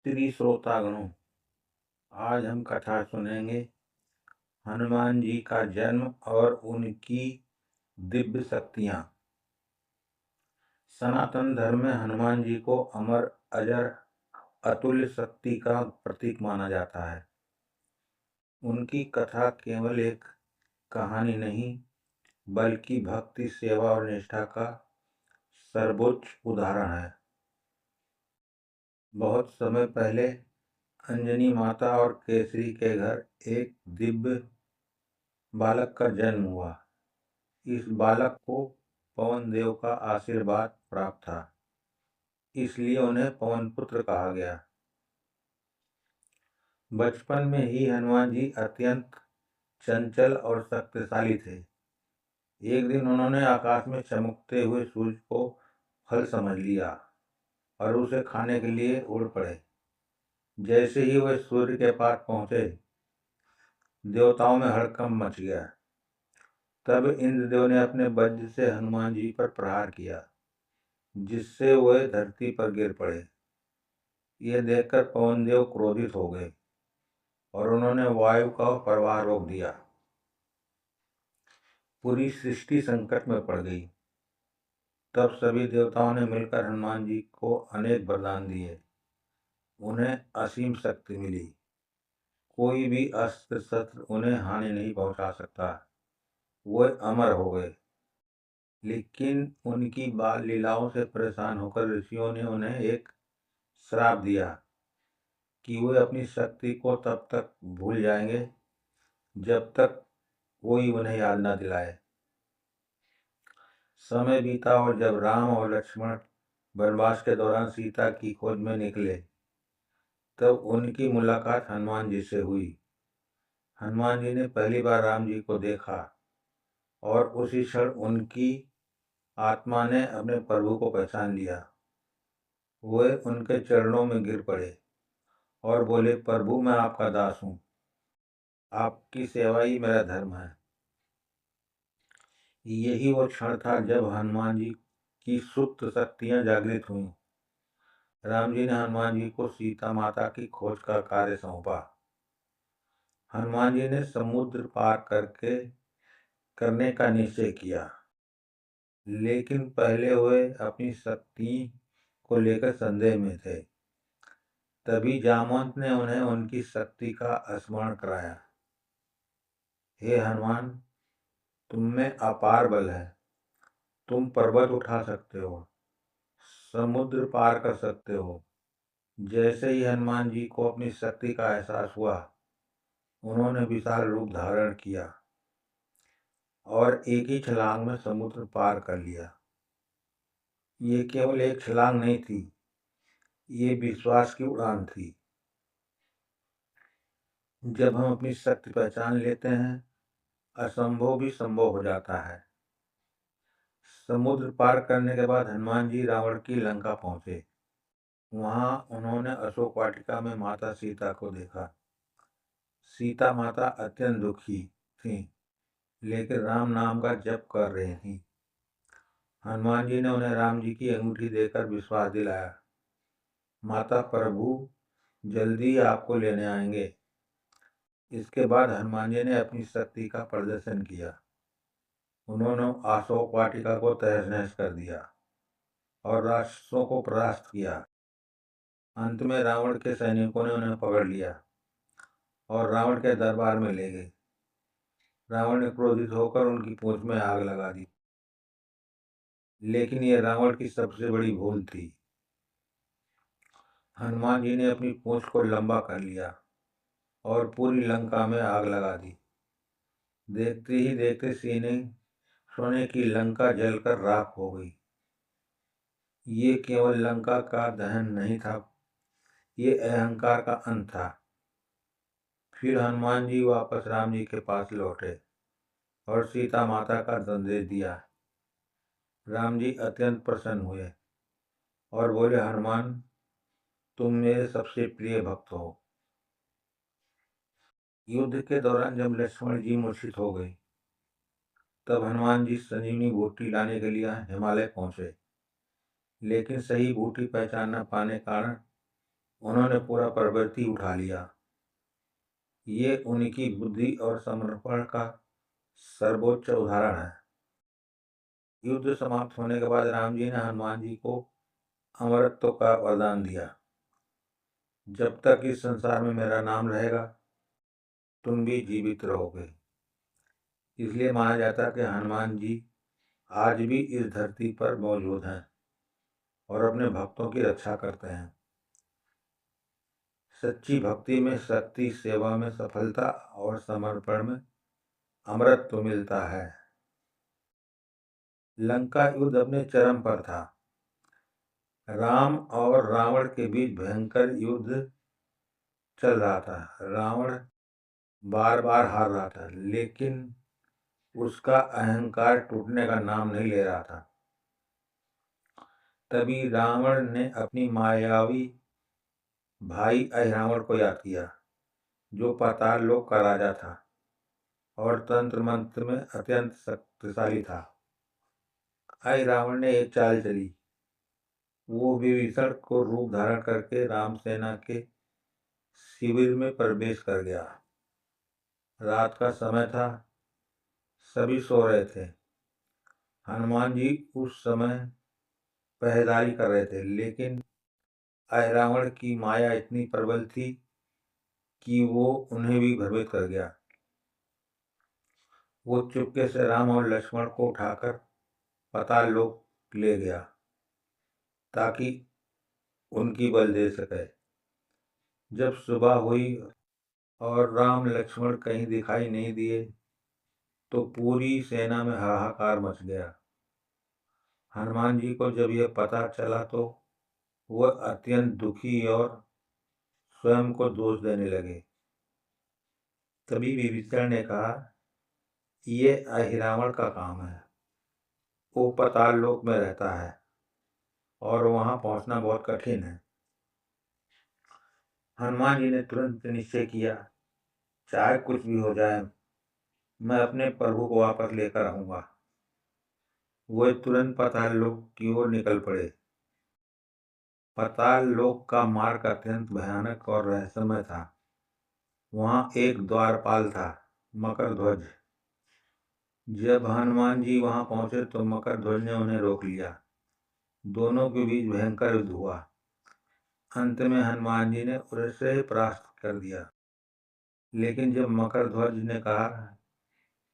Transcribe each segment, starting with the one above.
प्रिय श्रोतागणों, आज हम कथा सुनेंगे हनुमान जी का जन्म और उनकी दिव्य शक्तियाँ। सनातन धर्म में हनुमान जी को अमर, अजर, अतुल्य शक्ति का प्रतीक माना जाता है। उनकी कथा केवल एक कहानी नहीं, बल्कि भक्ति, सेवा और निष्ठा का सर्वोच्च उदाहरण है। बहुत समय पहले अंजनी माता और केसरी के घर एक दिव्य बालक का जन्म हुआ। इस बालक को पवन देव का आशीर्वाद प्राप्त था, इसलिए उन्हें पवन पुत्र कहा गया। बचपन में ही हनुमान जी अत्यंत चंचल और शक्तिशाली थे। एक दिन उन्होंने आकाश में चमकते हुए सूरज को फल समझ लिया और उसे खाने के लिए उड़ पड़े। जैसे ही वे सूर्य के पास पहुंचे, देवताओं में हड़कंप मच गया। तब इंद्रदेव ने अपने वज्र से हनुमान जी पर प्रहार किया, जिससे वे धरती पर गिर पड़े। यह देखकर पवन देव क्रोधित हो गए और उन्होंने वायु का प्रवाह रोक दिया। पूरी सृष्टि संकट में पड़ गई। तब सभी देवताओं ने मिलकर हनुमान जी को अनेक वरदान दिए। उन्हें असीम शक्ति मिली। कोई भी अस्त्र शस्त्र उन्हें हानि नहीं पहुंचा सकता। वे अमर हो गए। लेकिन उनकी बाल लीलाओं से परेशान होकर ऋषियों ने उन्हें एक श्राप दिया कि वे अपनी शक्ति को तब तक भूल जाएंगे जब तक कोई उन्हें याद न दिलाए। समय बीता और जब राम और लक्ष्मण वनवास के दौरान सीता की खोज में निकले, तब उनकी मुलाकात हनुमान जी से हुई। हनुमान जी ने पहली बार राम जी को देखा और उसी क्षण उनकी आत्मा ने अपने प्रभु को पहचान लिया। वे उनके चरणों में गिर पड़े और बोले, प्रभु मैं आपका दास हूँ, आपकी सेवा ही मेरा धर्म है। यही वो क्षण था जब हनुमान जी की सुप्त शक्तियां जागृत हुईं। राम जी ने हनुमान जी को सीता माता की खोज का कार्य सौंपा। हनुमान जी ने समुद्र पार करने का निश्चय किया, लेकिन पहले वे अपनी शक्ति को लेकर संदेह में थे। तभी जामवंत ने उन्हें उनकी शक्ति का स्मरण कराया। हे हनुमान, तुम में अपार बल है। तुम पर्वत उठा सकते हो, समुद्र पार कर सकते हो। जैसे ही हनुमान जी को अपनी शक्ति का एहसास हुआ, उन्होंने विशाल रूप धारण किया और एक ही छलांग में समुद्र पार कर लिया। ये केवल एक छलांग नहीं थी, ये विश्वास की उड़ान थी। जब हम अपनी शक्ति पहचान लेते हैं, असंभव भी संभव हो जाता है। समुद्र पार करने के बाद हनुमान जी रावण की लंका पहुंचे। वहां उन्होंने अशोक वाटिका में माता सीता को देखा। सीता माता अत्यंत दुखी थी, लेकिन राम नाम का जप कर रही थी। हनुमान जी ने उन्हें राम जी की अंगूठी देकर विश्वास दिलाया, माता प्रभु जल्दी आपको लेने आएंगे। इसके बाद हनुमान जी ने अपनी शक्ति का प्रदर्शन किया। उन्होंने अशोक वाटिका को तहस नहस कर दिया और राक्षसों को परास्त किया। अंत में रावण के सैनिकों ने उन्हें पकड़ लिया और रावण के दरबार में ले गए। रावण ने क्रोधित होकर उनकी पूंछ में आग लगा दी, लेकिन यह रावण की सबसे बड़ी भूल थी। हनुमान जी ने अपनी पूंछ को लंबा कर लिया और पूरी लंका में आग लगा दी। देखते ही देखते सोने की लंका जलकर राख हो गई। ये केवल लंका का दहन नहीं था, ये अहंकार का अंत था। फिर हनुमान जी वापस राम जी के पास लौटे और सीता माता का संदेश दिया। राम जी अत्यंत प्रसन्न हुए और बोले, हनुमान, तुम मेरे सबसे प्रिय भक्त हो। युद्ध के दौरान जब लक्ष्मण जी मूर्छित हो गए, तब हनुमान जी संजीवनी बूटी लाने के लिए हिमालय पहुंचे, लेकिन सही बूटी पहचान न पाने कारण उन्होंने पूरा प्रवृत्ति उठा लिया। ये उनकी बुद्धि और समर्पण का सर्वोच्च उदाहरण है। युद्ध समाप्त होने के बाद राम जी ने हनुमान जी को अमरत्व का वरदान दिया। जब तक इस संसार में मेरा नाम रहेगा तुम भी जीवित रहोगे। इसलिए माना जाता है कि हनुमान जी आज भी इस धरती पर मौजूद हैं और अपने भक्तों की रक्षा करते हैं। सच्ची भक्ति में शक्ति, सेवा में सफलता और समर्पण में अमरत्व मिलता है। लंका युद्ध अपने चरम पर था। राम और रावण के बीच भयंकर युद्ध चल रहा था। रावण बार बार हार रहा था, लेकिन उसका अहंकार टूटने का नाम नहीं ले रहा था। तभी रावण ने अपनी मायावी भाई अहिरावण को याद किया, जो पाताल लोक का राजा था और तंत्र मंत्र में अत्यंत शक्तिशाली था। अहिरावण ने एक चाल चली। वो विभीषण को रूप धारण करके राम सेना के शिविर में प्रवेश कर गया। रात का समय था, सभी सो रहे थे। हनुमान जी उस समय पहरेदारी कर रहे थे, लेकिन अहिरावण की माया इतनी प्रबल थी कि वो उन्हें भी भ्रमित कर गया। वो चुपके से राम और लक्ष्मण को उठाकर पाताल लोक ले गया ताकि उनकी बल दे सके। जब सुबह हुई और राम लक्ष्मण कहीं दिखाई नहीं दिए तो पूरी सेना में हाहाकार मच गया। हनुमान जी को जब यह पता चला तो वह अत्यंत दुखी और स्वयं को दोष देने लगे। तभी विभीषण ने कहा, ये अहिरावण का काम है। वो पाताल लोक में रहता है और वहां पहुंचना बहुत कठिन है। हनुमान जी ने तुरंत निश्चय किया, चाहे कुछ भी हो जाए, मैं अपने प्रभु को वापस लेकर आऊंगा। वे तुरंत पाताल लोक की ओर निकल पड़े। पाताल लोक का मार्ग अत्यंत भयानक और रहस्यमय था। वहां एक द्वारपाल था, मकरध्वज। जब हनुमान जी वहां पहुंचे तो मकरध्वज ने उन्हें रोक लिया। दोनों के बीच भयंकर युद्ध हुआ। अंत में हनुमान जी ने उसे परास्त कर दिया। लेकिन जब मकरध्वज ने कहा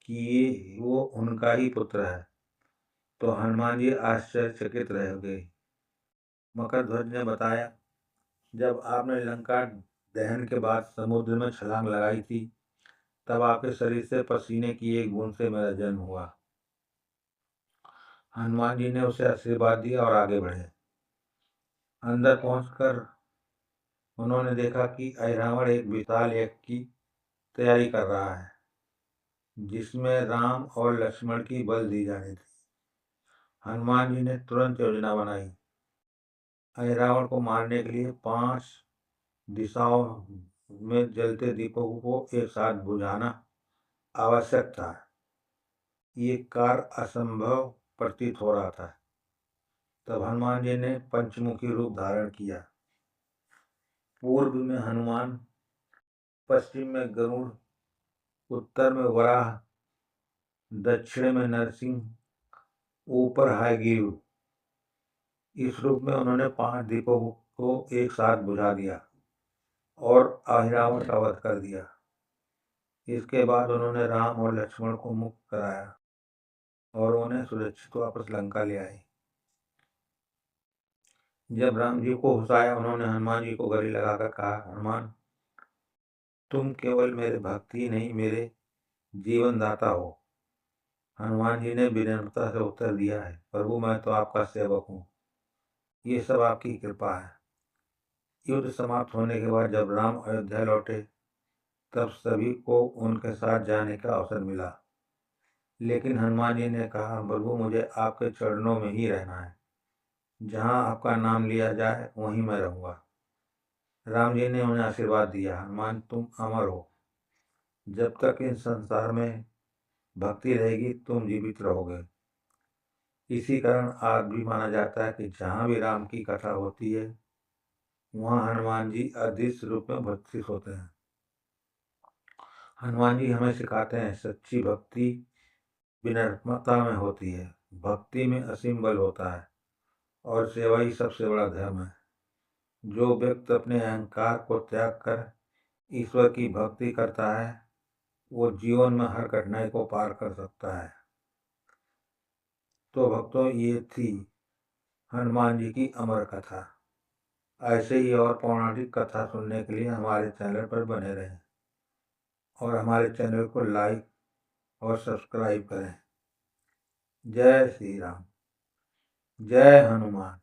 कि ये वो उनका ही पुत्र है तो हनुमान जी आश्चर्यचकित रह गए। मकरध्वज ने बताया, जब आपने लंका दहन के बाद समुद्र में छलांग लगाई थी तब आपके शरीर से पसीने की एक बूंद से मेरा जन्म हुआ। हनुमान जी ने उसे आशीर्वाद दिया और आगे बढ़े। अंदर पहुंचकर उन्होंने देखा कि अहिरावण एक विशाल यज्ञ की तैयारी कर रहा है, जिसमें राम और लक्ष्मण की बल दी जानी थी। हनुमान जी ने तुरंत योजना बनाई। अहिरावण को मारने के लिए 5 दिशाओं में जलते दीपों को एक साथ बुझाना आवश्यक था। ये कार्य असंभव प्रतीत हो रहा था। तब हनुमान जी ने पंचमुखी रूप धारण किया। पूर्व में हनुमान, पश्चिम में गरुड़, उत्तर में वराह, दक्षिण में नरसिंह, ऊपर हयग्रीव। इस रूप में उन्होंने 5 दीपों को एक साथ बुझा दिया और अहिरावण का वध कर दिया। इसके बाद उन्होंने राम और लक्ष्मण को मुक्त कराया और उन्हें सुरक्षित वापस लंका ले आए। जब राम जी को होश आया, उन्होंने हनुमान जी को गले लगाकर कहा, हनुमान, तुम केवल मेरे भक्त ही नहीं, मेरे जीवन दाता हो। हनुमान जी ने विनम्रता से उत्तर दिया है, प्रभु मैं तो आपका सेवक हूँ, ये सब आपकी कृपा है। युद्ध समाप्त होने के बाद जब राम अयोध्या लौटे तब सभी को उनके साथ जाने का अवसर मिला। लेकिन हनुमान जी ने कहा, प्रभु मुझे आपके चरणों में ही रहना है। जहाँ आपका नाम लिया जाए वहीं मैं रहूंगा। राम जी ने उन्हें आशीर्वाद दिया, हनुमान तुम अमर हो। जब तक इस संसार में भक्ति रहेगी तुम जीवित रहोगे। इसी कारण आज भी माना जाता है कि जहाँ भी राम की कथा होती है वहाँ हनुमान जी अदृश्य रूप में भक्तित होते हैं। हनुमान जी हमें सिखाते हैं सच्ची भक्ति विनम्रता में होती है, भक्ति में असीम बल होता है और सेवा ही सबसे बड़ा धर्म है। जो व्यक्ति अपने अहंकार को त्याग कर ईश्वर की भक्ति करता है वो जीवन में हर कठिनाई को पार कर सकता है। तो भक्तों, ये थी हनुमान जी की अमर कथा। ऐसे ही और पौराणिक कथा सुनने के लिए हमारे चैनल पर बने रहें और हमारे चैनल को लाइक और सब्सक्राइब करें। जय श्री राम, जय हनुमान।